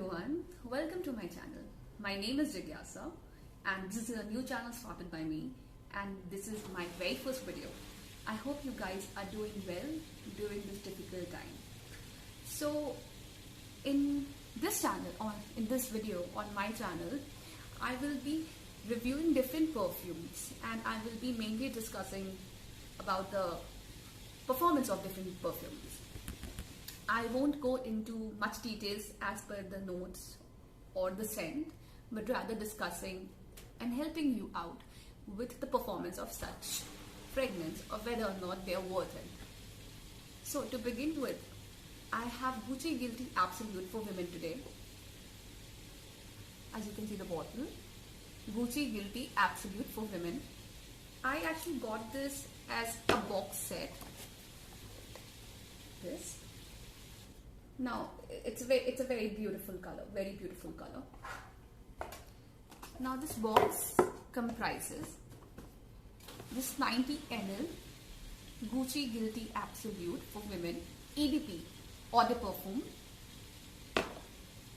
everyone, welcome to my channel. My name is Jigyasa and this is a new channel started by me and this is my very first video. I hope you guys are doing well during this difficult time. So in this video on my channel, I will be reviewing different perfumes and I will be mainly discussing about the performance of different perfumes. I won't go into much details as per the notes or the scent, but rather discussing and helping you out with the performance of such fragrance or whether or not they are worth it. So to begin with, I have Gucci Guilty Absolute for women today. As you can see the bottle, Gucci Guilty Absolute for women. I actually got this as a box set. This. Now it's a very beautiful color, very beautiful color. Now this box comprises this 90 ml Gucci Guilty Absolute for women EDP eau de parfum,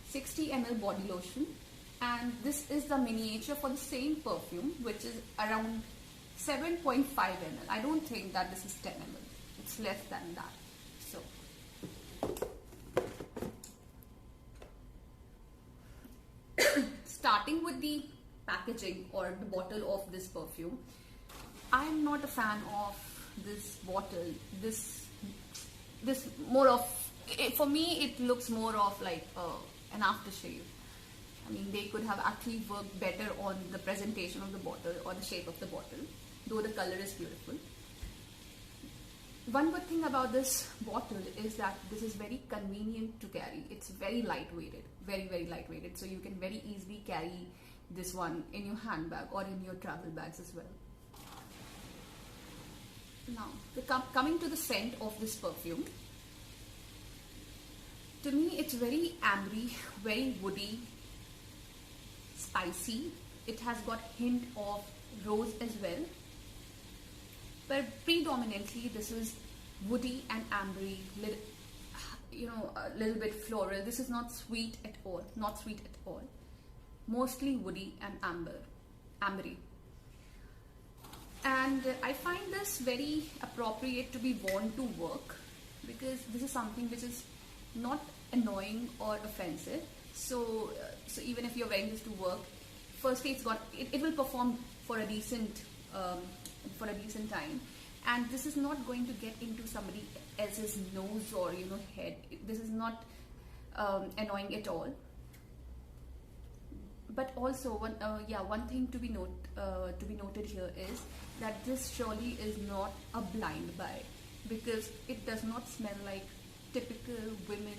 60 ml body lotion, and this is the miniature for the same perfume, which is around 7.5 ml. I don't think that this is 10 ml. It's less than that. So starting with the packaging or the bottle of this perfume, I am not a fan of this bottle. This more of, for me it looks more of like an aftershave. I mean, they could have actually worked better on the presentation of the bottle or the shape of the bottle, though the color is beautiful. One good thing about this bottle is that this is very convenient to carry. It's very lightweighted, very lightweighted. So you can very easily carry this one in your handbag or in your travel bags as well. Now, coming to the scent of this perfume, to me it's very ambery, very woody, spicy. It has got hint of rose as well. But predominantly this is woody and ambery, a little bit floral. This is not sweet at all, mostly woody and ambery. And I find this very appropriate to be worn to work because this is something which is not annoying or offensive. So even if you're wearing this to work, firstly it will perform for a decent time, and this is not going to get into somebody else's nose or head. This is not annoying at all. But also one thing to be noted here is that this surely is not a blind buy because it does not smell like typical women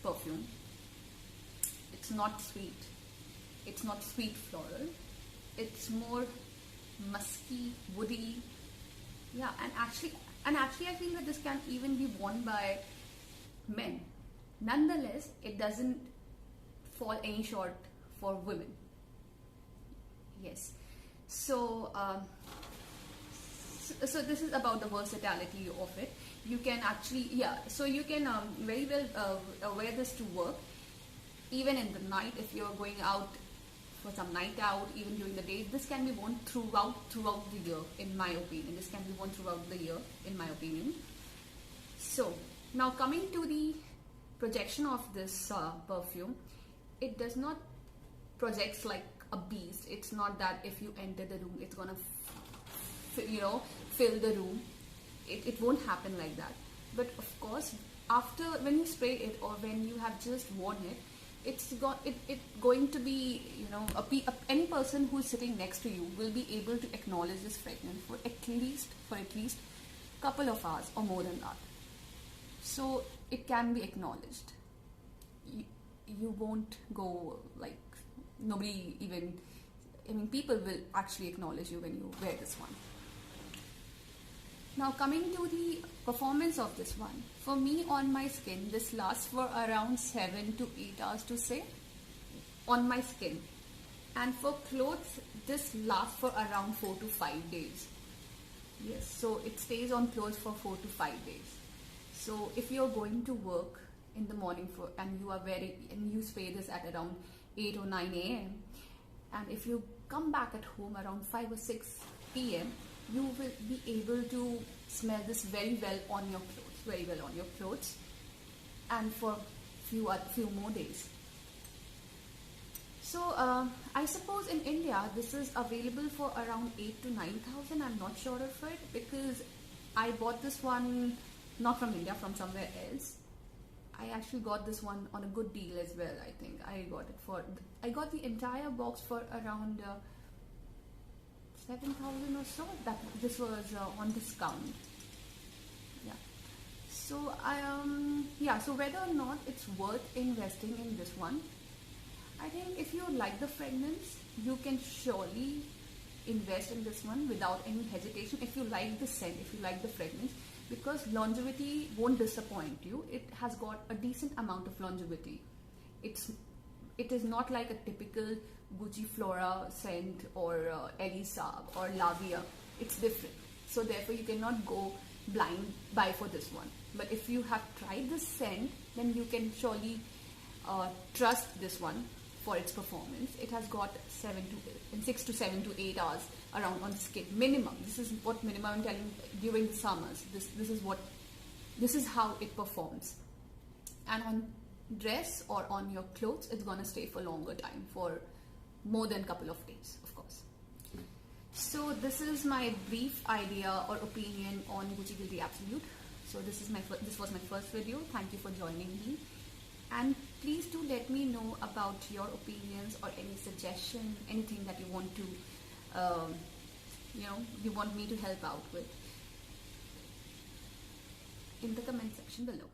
perfume. It's not sweet. It's not sweet floral. It's more musky, woody. Yeah, and actually I feel that this can even be worn by men. Nonetheless, it doesn't fall any short for women. Yes. So this is about the versatility of it. You can actually, so you can very well wear this to work, even in the night if you're going out for some night out, even during the day. This can be worn throughout the year, in my opinion. This can be worn throughout the year, in my opinion. So now coming to the projection of this perfume, it does not project like a beast. It's not that if you enter the room, it's gonna fill the room. It won't happen like that. But of course, after when you spray it or when you have just worn it, it's going to be, any person who is sitting next to you will be able to acknowledge this fragrance for at least couple of hours or more than that. So it can be acknowledged. You won't go like nobody even. I mean, people will actually acknowledge you when you wear this one. Now coming to the performance of this one, for me on my skin, this lasts for around 7 to 8 hours to say, on my skin. And for clothes, this lasts for around 4 to 5 days. Yes, so it stays on clothes for 4 to 5 days. So if you're going to work in the morning for, and you are wearing, and you spray this at around 8 or 9 a.m. and if you come back at home around 5 or 6 p.m. you will be able to smell this very well on your clothes, and for few more days. So I suppose in India this is available for around 8 to 9,000. I'm not sure of it because I bought this one not from India, from somewhere else. I actually got this one on a good deal as well. I think I got the entire box for around 7,000 or so. This was on discount. Yeah. So so whether or not it's worth investing in this one, I think if you like the fragrance, you can surely invest in this one without any hesitation. If you like the scent, if you like the fragrance, because longevity won't disappoint you. It has got a decent amount of longevity. It is not like a typical Gucci Flora scent or Elie Saab or Lavia. It's different. So therefore you cannot go blind buy for this one. But if you have tried this scent, then you can surely trust this one for its performance. It has got 6 to 7 to 8 hours around on the skin minimum. This is what minimum I'm telling you during the summers. This is how it performs. And on dress or on your clothes, it's gonna stay for longer time, for more than a couple of days, of course. So this is my brief idea or opinion on Gucci Guilty Absolute. So this was my first video. Thank you for joining me. And please do let me know about your opinions or any suggestion, anything that you want to, you want me to help out with in the comment section below.